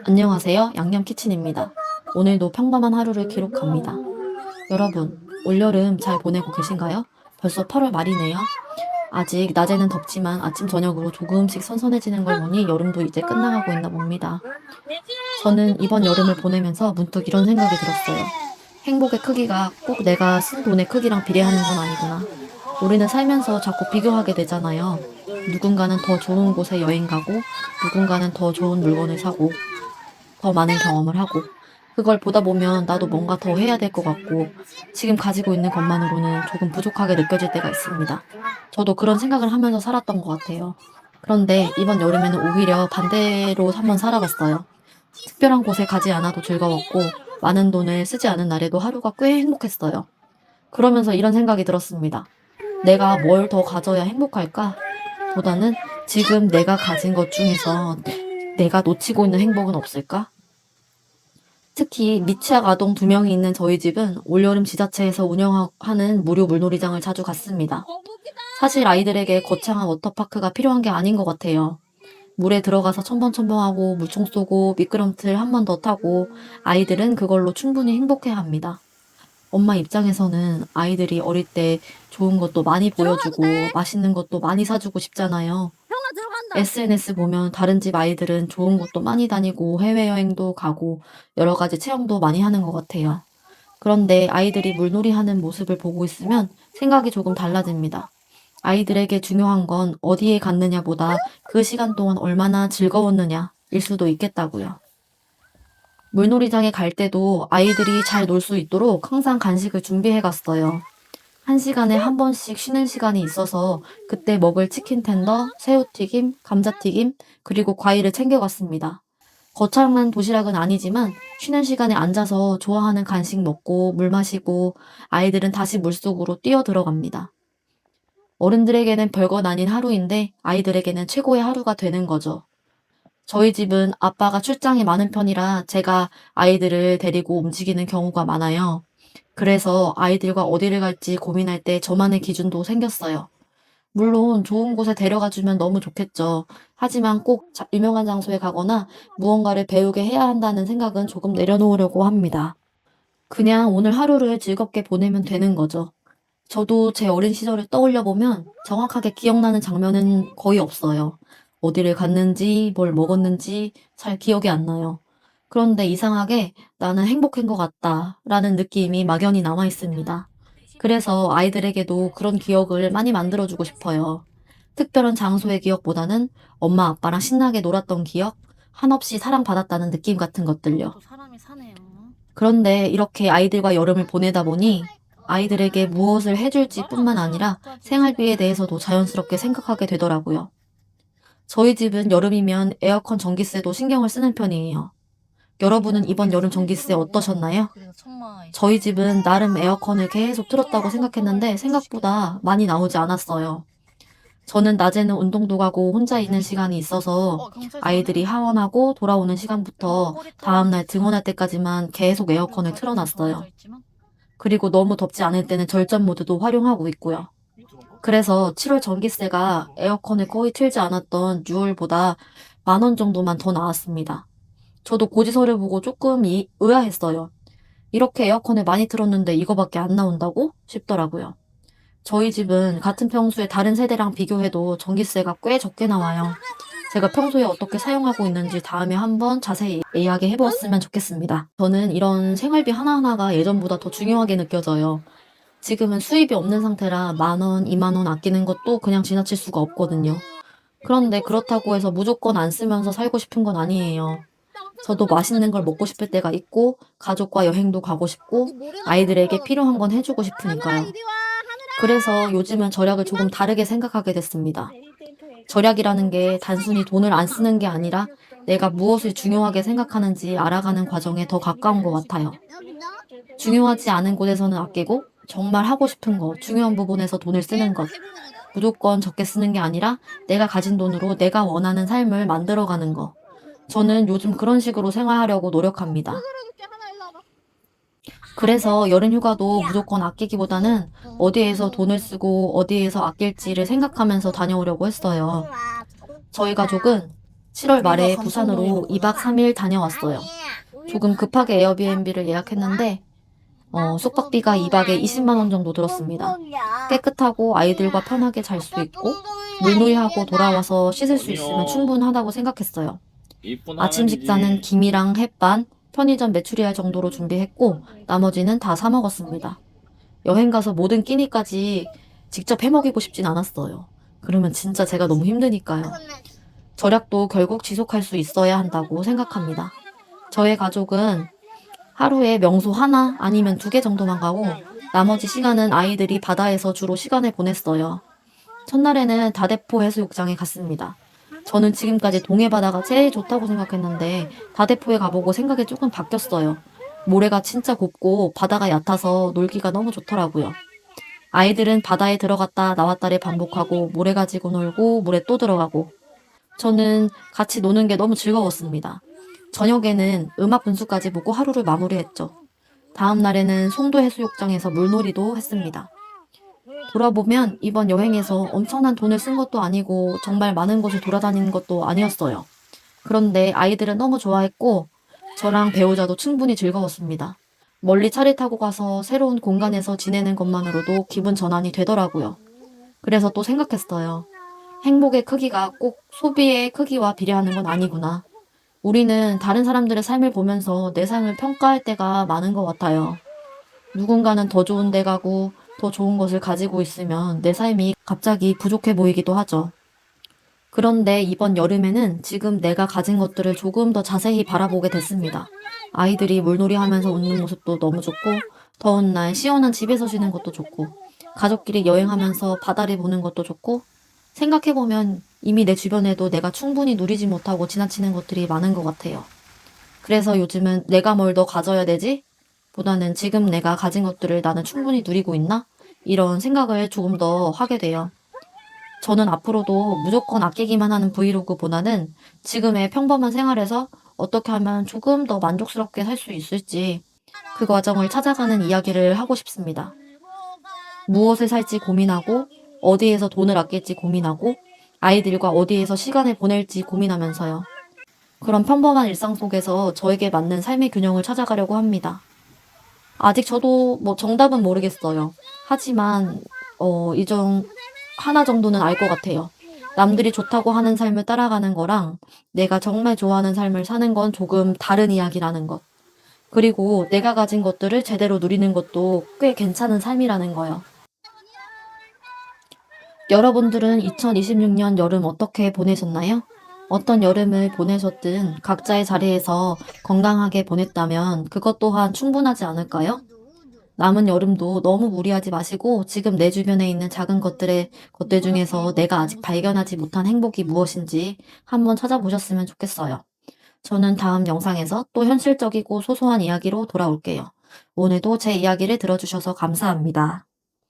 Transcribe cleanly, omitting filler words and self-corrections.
안녕하세요. 양념키친입니다. 오늘도 평범한 하루를 기록합니다. 여러분, 올여름 잘 보내고 계신가요? 벌써 8월 말이네요. 아직 낮에는 덥지만 아침 저녁으로 조금씩 선선해지는 걸 보니 여름도 이제 끝나가고 있나 봅니다. 저는 이번 여름을 보내면서 문득 이런 생각이 들었어요. 행복의 크기가 꼭 내가 쓴 돈의 크기랑 비례하는 건 아니구나. 우리는 살면서 자꾸 비교하게 되잖아요. 누군가는 더 좋은 곳에 여행 가고, 누군가는 더 좋은 물건을 사고, 더 많은 경험을 하고, 그걸 보다 보면 나도 뭔가 더 해야 될 것 같고, 지금 가지고 있는 것만으로는 조금 부족하게 느껴질 때가 있습니다. 저도 그런 생각을 하면서 살았던 것 같아요. 그런데 이번 여름에는 오히려 반대로 한번 살아봤어요. 특별한 곳에 가지 않아도 즐거웠고, 많은 돈을 쓰지 않은 날에도 하루가 꽤 행복했어요. 그러면서 이런 생각이 들었습니다. 내가 뭘 더 가져야 행복할까? 보다는 지금 내가 가진 것 중에서 내가 놓치고 있는 행복은 없을까? 특히 미취학 아동 2명이 있는 저희 집은 올여름 지자체에서 운영하는 무료 물놀이장을 자주 갔습니다. 사실 아이들에게 거창한 워터파크가 필요한 게 아닌 것 같아요. 물에 들어가서 첨벙첨벙하고 물총 쏘고 미끄럼틀 한 번 더 타고 아이들은 그걸로 충분히 행복해야 합니다. 엄마 입장에서는 아이들이 어릴 때 좋은 것도 많이 보여주고 맛있는 것도 많이 사주고 싶잖아요. SNS 보면 다른 집 아이들은 좋은 곳도 많이 다니고 해외여행도 가고 여러 가지 체험도 많이 하는 것 같아요. 그런데 아이들이 물놀이 하는 모습을 보고 있으면 생각이 조금 달라집니다. 아이들에게 중요한 건 어디에 갔느냐보다 그 시간 동안 얼마나 즐거웠느냐일 수도 있겠다고요. 물놀이장에 갈 때도 아이들이 잘 놀 수 있도록 항상 간식을 준비해 갔어요. 1시간에 한 번씩 쉬는 시간이 있어서 그때 먹을 치킨 텐더, 새우튀김, 감자튀김, 그리고 과일을 챙겨갔습니다. 거창한 도시락은 아니지만 쉬는 시간에 앉아서 좋아하는 간식 먹고 물 마시고 아이들은 다시 물속으로 뛰어 들어갑니다. 어른들에게는 별것 아닌 하루인데 아이들에게는 최고의 하루가 되는 거죠. 저희 집은 아빠가 출장이 많은 편이라 제가 아이들을 데리고 움직이는 경우가 많아요. 그래서 아이들과 어디를 갈지 고민할 때 저만의 기준도 생겼어요. 물론 좋은 곳에 데려가 주면 너무 좋겠죠. 하지만 꼭 유명한 장소에 가거나 무언가를 배우게 해야 한다는 생각은 조금 내려놓으려고 합니다. 그냥 오늘 하루를 즐겁게 보내면 되는 거죠. 저도 제 어린 시절을 떠올려 보면 정확하게 기억나는 장면은 거의 없어요. 어디를 갔는지, 뭘 먹었는지 잘 기억이 안 나요. 그런데 이상하게 나는 행복한 것 같다라는 느낌이 막연히 남아 있습니다. 그래서 아이들에게도 그런 기억을 많이 만들어주고 싶어요. 특별한 장소의 기억보다는 엄마 아빠랑 신나게 놀았던 기억, 한없이 사랑받았다는 느낌 같은 것들요. 또 사람이 사네요. 그런데 이렇게 아이들과 여름을 보내다 보니 아이들에게 무엇을 해줄지 뿐만 아니라 생활비에 대해서도 자연스럽게 생각하게 되더라고요. 저희 집은 여름이면 에어컨 전기세도 신경을 쓰는 편이에요. 여러분은 이번 여름 전기세 어떠셨나요? 그래서 천마 저희 집은 나름 에어컨을 계속 틀었다고 생각했는데 생각보다 많이 나오지 않았어요. 저는 낮에는 운동도 가고 혼자 있는 시간이 있어서 아이들이 하원하고 돌아오는 시간부터 다음날 등원할 때까지만 계속 에어컨을 틀어놨어요. 그리고 너무 덥지 않을 때는 절전 모드도 활용하고 있고요. 그래서 7월 전기세가 에어컨을 거의 틀지 않았던 6월보다 10,000원 정도만 더 나왔습니다. 저도 고지서를 보고 조금 의아했어요. 이렇게 에어컨을 많이 틀었는데 이거밖에 안 나온다고? 싶더라고요. 저희 집은 같은 평수에 다른 세대랑 비교해도 전기세가 꽤 적게 나와요. 제가 평소에 어떻게 사용하고 있는지 다음에 한번 자세히 이야기해 보았으면 좋겠습니다. 저는 이런 생활비 하나하나가 예전보다 더 중요하게 느껴져요. 지금은 수입이 없는 상태라 10,000원, 20,000원 아끼는 것도 그냥 지나칠 수가 없거든요. 그런데 그렇다고 해서 무조건 안 쓰면서 살고 싶은 건 아니에요. 저도 맛있는 걸 먹고 싶을 때가 있고, 가족과 여행도 가고 싶고, 아이들에게 필요한 건 해주고 싶으니까요. 그래서 요즘은 절약을 조금 다르게 생각하게 됐습니다. 절약이라는 게 단순히 돈을 안 쓰는 게 아니라 내가 무엇을 중요하게 생각하는지 알아가는 과정에 더 가까운 것 같아요. 중요하지 않은 곳에서는 아끼고 정말 하고 싶은 거, 중요한 부분에서 돈을 쓰는 것. 무조건 적게 쓰는 게 아니라 내가 가진 돈으로 내가 원하는 삶을 만들어가는 거. 저는 요즘 그런 식으로 생활하려고 노력합니다. 그래서 여름 휴가도 무조건 아끼기보다는 어디에서 돈을 쓰고 어디에서 아낄지를 생각하면서 다녀오려고 했어요. 저희 가족은 7월 말에 부산으로 2박 3일 다녀왔어요. 조금 급하게 에어비앤비를 예약했는데 숙박비가 2박에 20만 원 정도 들었습니다. 깨끗하고 아이들과 편하게 잘 수 있고 물놀이하고 돌아와서 씻을 수 있으면 충분하다고 생각했어요. 이쁜 아침 식사는 하늘이지. 김이랑 햇반, 편의점 메추리알 정도로 준비했고 나머지는 다 사 먹었습니다. 여행 가서 모든 끼니까지 직접 해 먹이고 싶진 않았어요. 그러면 진짜 제가 너무 힘드니까요. 절약도 결국 지속할 수 있어야 한다고 생각합니다. 저의 가족은 하루에 명소 하나 아니면 2개 정도만 가고 나머지 시간은 아이들이 바다에서 주로 시간을 보냈어요. 첫날에는 다대포 해수욕장에 갔습니다. 저는 지금까지 동해 바다가 제일 좋다고 생각했는데 다대포에 가보고 생각이 조금 바뀌었어요. 모래가 진짜 곱고 바다가 얕아서 놀기가 너무 좋더라고요. 아이들은 바다에 들어갔다 나왔다를 반복하고 모래 가지고 놀고 물에 또 들어가고 저는 같이 노는 게 너무 즐거웠습니다. 저녁에는 음악 분수까지 보고 하루를 마무리했죠. 다음 날에는 송도 해수욕장에서 물놀이도 했습니다. 돌아보면 이번 여행에서 엄청난 돈을 쓴 것도 아니고 정말 많은 곳을 돌아다니는 것도 아니었어요. 그런데 아이들은 너무 좋아했고 저랑 배우자도 충분히 즐거웠습니다. 멀리 차를 타고 가서 새로운 공간에서 지내는 것만으로도 기분 전환이 되더라고요. 그래서 또 생각했어요. 행복의 크기가 꼭 소비의 크기와 비례하는 건 아니구나. 우리는 다른 사람들의 삶을 보면서 내 삶을 평가할 때가 많은 것 같아요. 누군가는 더 좋은 데 가고 더 좋은 것을 가지고 있으면 내 삶이 갑자기 부족해 보이기도 하죠. 그런데 이번 여름에는 지금 내가 가진 것들을 조금 더 자세히 바라보게 됐습니다. 아이들이 물놀이 하면서 웃는 모습도 너무 좋고, 더운 날 시원한 집에서 쉬는 것도 좋고, 가족끼리 여행하면서 바다를 보는 것도 좋고, 생각해보면 이미 내 주변에도 내가 충분히 누리지 못하고 지나치는 것들이 많은 것 같아요. 그래서 요즘은 내가 뭘 더 가져야 되지? 보다는 지금 내가 가진 것들을 나는 충분히 누리고 있나? 이런 생각을 조금 더 하게 돼요. 저는 앞으로도 무조건 아끼기만 하는 브이로그보다는 지금의 평범한 생활에서 어떻게 하면 조금 더 만족스럽게 살 수 있을지 그 과정을 찾아가는 이야기를 하고 싶습니다. 무엇을 살지 고민하고 어디에서 돈을 아낄지 고민하고 아이들과 어디에서 시간을 보낼지 고민하면서요. 그런 평범한 일상 속에서 저에게 맞는 삶의 균형을 찾아가려고 합니다. 아직 저도 뭐 정답은 모르겠어요. 하지만 하나 정도는 알 것 같아요. 남들이 좋다고 하는 삶을 따라가는 거랑 내가 정말 좋아하는 삶을 사는 건 조금 다른 이야기라는 것. 그리고 내가 가진 것들을 제대로 누리는 것도 꽤 괜찮은 삶이라는 거요. 여러분들은 2026년 여름 어떻게 보내셨나요? 어떤 여름을 보내셨든 각자의 자리에서 건강하게 보냈다면 그것 또한 충분하지 않을까요? 남은 여름도 너무 무리하지 마시고 지금 내 주변에 있는 작은 것들 중에서 내가 아직 발견하지 못한 행복이 무엇인지 한번 찾아보셨으면 좋겠어요. 저는 다음 영상에서 또 현실적이고 소소한 이야기로 돌아올게요. 오늘도 제 이야기를 들어주셔서 감사합니다.